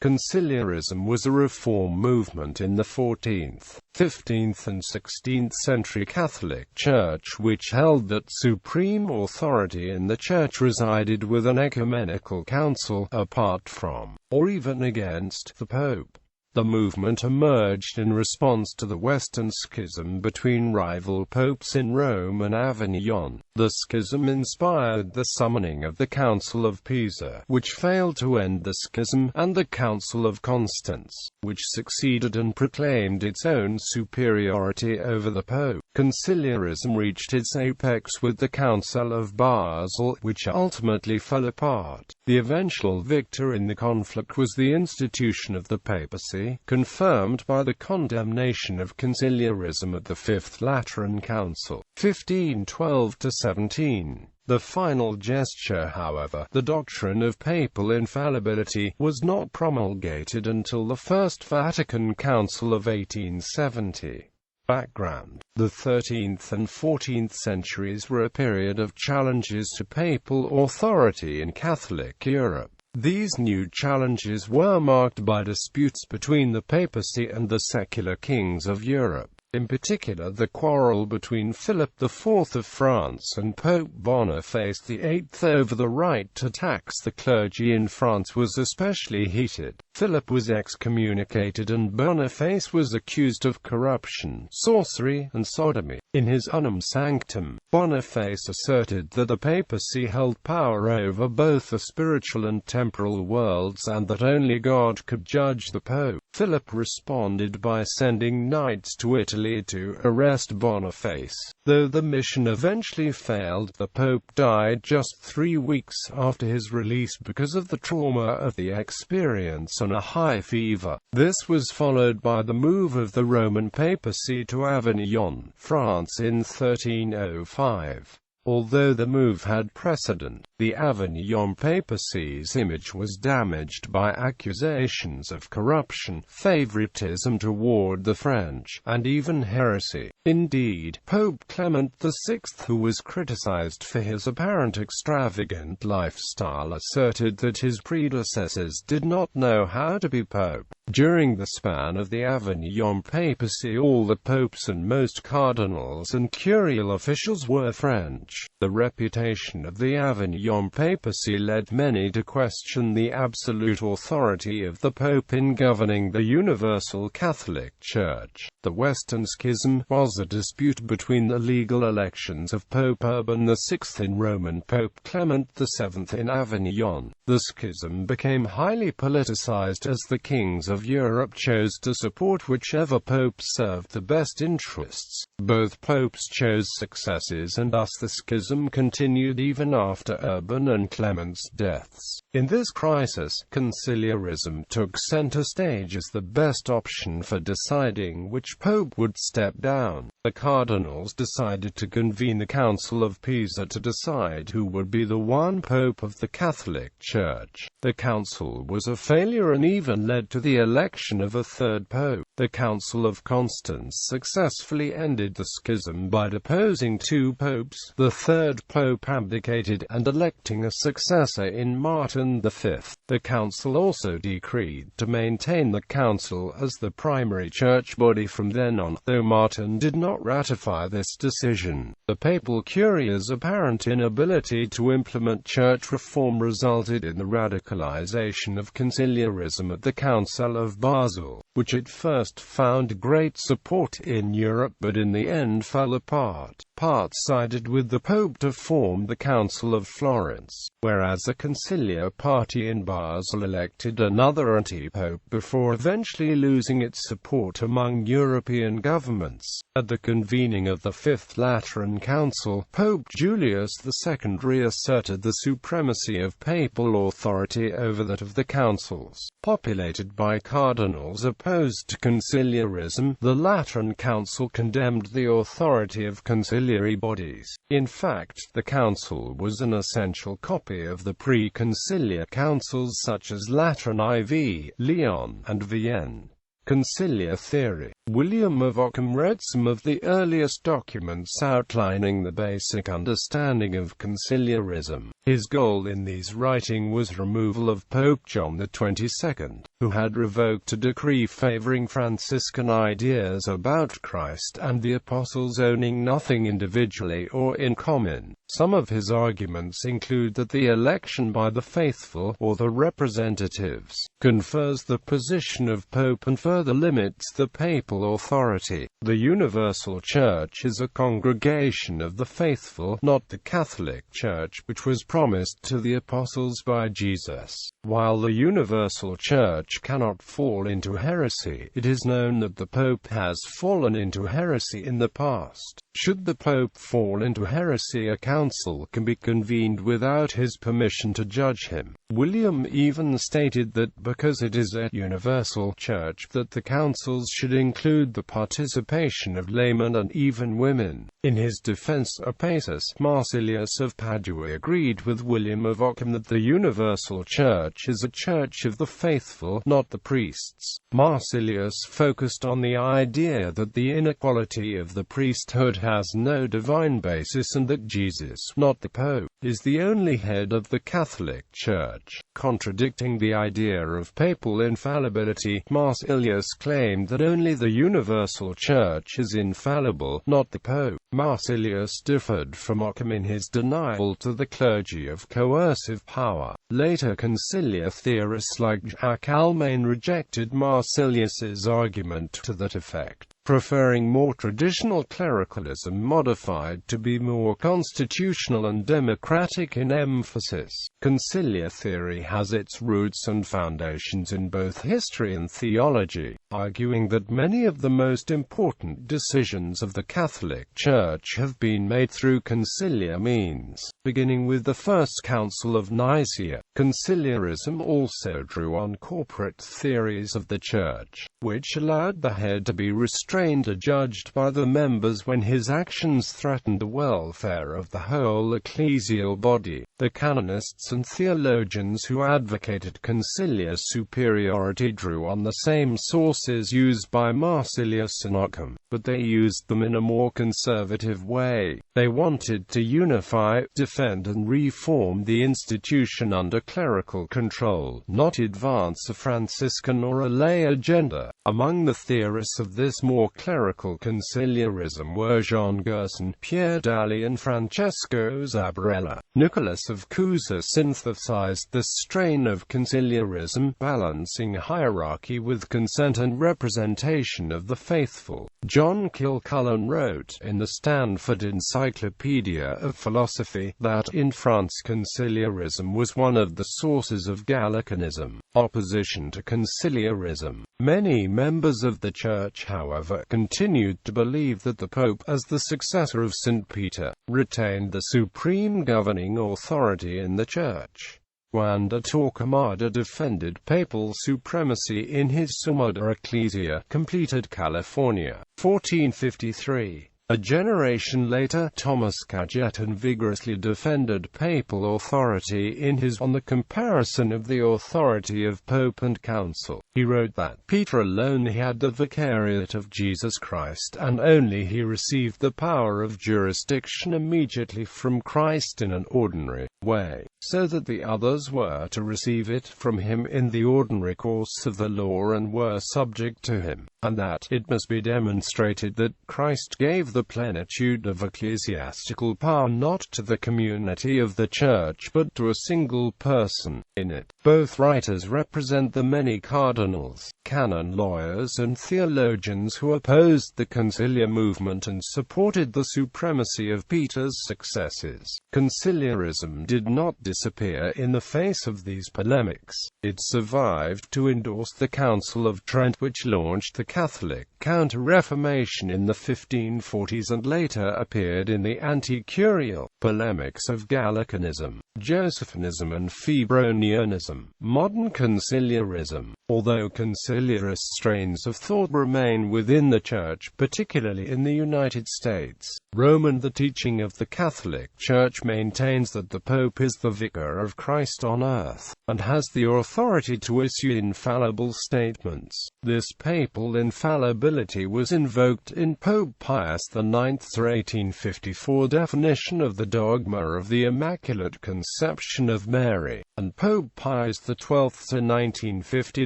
Conciliarism was a reform movement in the 14th, 15th and 16th century Catholic Church which held that supreme authority in the Church resided with an ecumenical council, apart from, or even against, the Pope. The movement emerged in response to the Western Schism between rival popes in Rome and Avignon. The schism inspired the summoning of the Council of Pisa, which failed to end the schism, and the Council of Constance, which succeeded and proclaimed its own superiority over the Pope. Conciliarism reached its apex with the Council of Basel, which ultimately fell apart. The eventual victor in the conflict was the institution of the papacy, confirmed by the condemnation of conciliarism at the Fifth Lateran Council, 1512–17. The final gesture, however, the doctrine of papal infallibility, was not promulgated until the First Vatican Council of 1870. Background: the 13th and 14th centuries were a period of challenges to papal authority in Catholic Europe. These new challenges were marked by disputes between the papacy and the secular kings of Europe. In particular, the quarrel between Philip IV of France and Pope Boniface VIII over the right to tax the clergy in France was especially heated. Philip was excommunicated and Boniface was accused of corruption, sorcery, and sodomy. In his Unum Sanctum, Boniface asserted that the papacy held power over both the spiritual and temporal worlds and that only God could judge the Pope. Philip responded by sending knights to Italy to arrest Boniface. Though the mission eventually failed, the Pope died just 3 weeks after his release because of the trauma of the experience and a high fever. This was followed by the move of the Roman papacy to Avignon, France in 1305. Although the move had precedent, the Avignon papacy's image was damaged by accusations of corruption, favoritism toward the French, and even heresy. Indeed, Pope Clement VI, who was criticized for his apparent extravagant lifestyle, asserted that his predecessors did not know how to be pope. During the span of the Avignon papacy, all the popes and most cardinals and curial officials were French. The reputation of the Avignon papacy led many to question the absolute authority of the Pope in governing the universal Catholic Church. The Western Schism was a dispute between the legal elections of Pope Urban VI in Rome and Pope Clement VII in Avignon. The schism became highly politicized as the kings of Europe chose to support whichever pope served the best interests. Both popes chose successors, and thus the schism continued even after Urban and Clement's deaths. In this crisis, conciliarism took center stage as the best option for deciding which pope would step down. The cardinals decided to convene the Council of Pisa to decide who would be the one pope of the Catholic Church. The council was a failure and even led to the election of a third pope. The Council of Constance successfully ended the schism by deposing 2 popes. The third pope abdicated and electing a successor in Martin V. The council also decreed to maintain the council as the primary church body from then on, though Martin did not ratify this decision. The papal curia's apparent inability to implement church reform resulted in the radicalization of conciliarism at the Council of Basel, which at first found great support in Europe but in the end fell apart. Part sided with the Pope to form the Council of Florence, whereas a conciliar party in Basel elected another anti-pope before eventually losing its support among European governments. At the convening of the Fifth Lateran Council, Pope Julius II reasserted the supremacy of papal authority over that of the councils. Populated by cardinals opposed to conciliarism, the Lateran Council condemned the authority of conciliar bodies. In fact, the council was an essential copy of the pre-conciliar councils such as Lateran IV, Lyon, and Vienne. Conciliar theory. William of Ockham wrote some of the earliest documents outlining the basic understanding of conciliarism. His goal in these writings was removal of Pope John XXII, who had revoked a decree favoring Franciscan ideas about Christ and the apostles owning nothing individually or in common. Some of his arguments include that the election by the faithful, or the representatives, confers the position of pope and further limits the papal authority. The universal church is a congregation of the faithful, not the Catholic Church, which was promised to the apostles by Jesus. While the universal church cannot fall into heresy, it is known that the pope has fallen into heresy in the past. Should the pope fall into heresy, a council can be convened without his permission to judge him. William even stated that because it is a universal church, that the councils should include the participation of laymen and even women. In his defense of Pisa, Marsilius of Padua agreed with William of Ockham that the universal church is a church of the faithful, not the priests. Marsilius focused on the idea that the inequality of the priesthood has no divine basis and that Jesus, not the Pope, is the only head of the Catholic Church. Contradicting the idea of papal infallibility, Marsilius claimed that only the universal church is infallible, not the Pope. Marsilius differed from Ockham in his denial to the clergy of coercive power. Later conciliar theorists like Jacques Almain rejected Marsilius's argument to that effect, preferring more traditional clericalism modified to be more constitutional and democratic in emphasis. Conciliar theory has its roots and foundations in both history and theology, arguing that many of the most important decisions of the Catholic Church have been made through conciliar means. Beginning with the First Council of Nicaea, conciliarism also drew on corporate theories of the Church, which allowed the head to be restrained or judged by the members when his actions threatened the welfare of the whole ecclesial body. The canonists and theologians who advocated conciliar superiority drew on the same sources used by Marsilius and Ockham, but they used them in a more conservative way. They wanted to unify, defend and reform the institution under clerical control, not advance a Franciscan or a lay agenda. Among the theorists of this more clerical conciliarism were Jean Gerson, Pierre Daly and Francesco Zabarella. Nicholas of Cusa synthesized this strain of conciliarism, balancing hierarchy with consent and representation of the faithful. John Kilcullen wrote, in the Stanford Encyclopedia of Philosophy, that in France conciliarism was one of the sources of Gallicanism, opposition to conciliarism. Many members of the Church, however, continued to believe that the Pope, as the successor of St. Peter, retained the supreme governing authority in the Church. Juan de Torquemada defended papal supremacy in his Summa de Ecclesia, completed California, 1453. A generation later, Thomas Cajetan vigorously defended papal authority in his On the Comparison of the Authority of Pope and Council. He wrote that Peter alone had the vicariate of Jesus Christ, and only he received the power of jurisdiction immediately from Christ in an ordinary way, so that the others were to receive it from him in the ordinary course of the law and were subject to him, and that it must be demonstrated that Christ gave the plenitude of ecclesiastical power not to the community of the Church but to a single person in it. Both writers represent the many cardinals, canon lawyers and theologians who opposed the conciliar movement and supported the supremacy of Peter's successors. Conciliarism did not disappear in the face of these polemics. It survived to endorse the Council of Trent, which launched the Catholic Counter-Reformation in the 1540s and later appeared in the anti-curial polemics of Gallicanism, Josephinism and Febronianism. Modern conciliarism. Although conciliarist strains of thought remain within the Church, particularly in the United States, Rome and the teaching of the Catholic Church maintains that the Pope is the vicar of Christ on earth, and has the authority to issue infallible statements. This papal infallibility was invoked in Pope Pius IX's 1854 definition of the dogma of the Immaculate Conception of Mary, and Pope Pius XII's 1950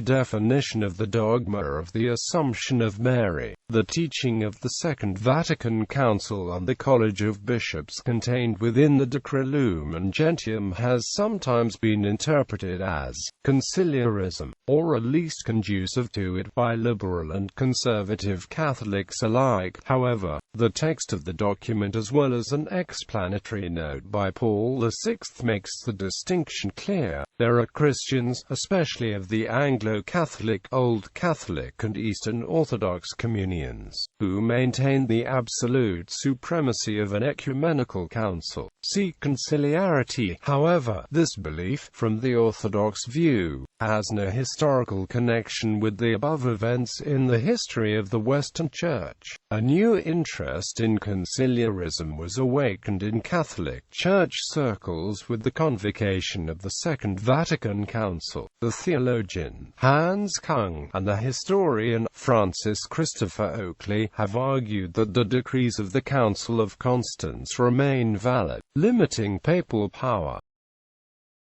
definition of the dogma of the Assumption of Mary. The teaching of the Second Vatican Council on the College of Bishops contained within the Decretum Lumen Gentium has sometimes been interpreted as conciliarism, or at least conducive to it by liberal and conservative Catholics alike. However, the text of the document as well as an explanatory note by Paul VI makes the distinction clear. There are Christians, especially of the Anglo-Catholic, Old Catholic and Eastern Orthodox communions, who maintain the absolute supremacy of an ecumenical council. See conciliarity. However, this belief, from the Orthodox view, has no historical connection with the above events in the history of the Western Church. A new interest in conciliarism was awakened in Catholic Church circles with the Convocation of the Second Vatican Council. The theologian Hans Kung and the historian Francis Christopher Oakley have argued that the decrees of the Council of Constance remain valid, limiting papal power.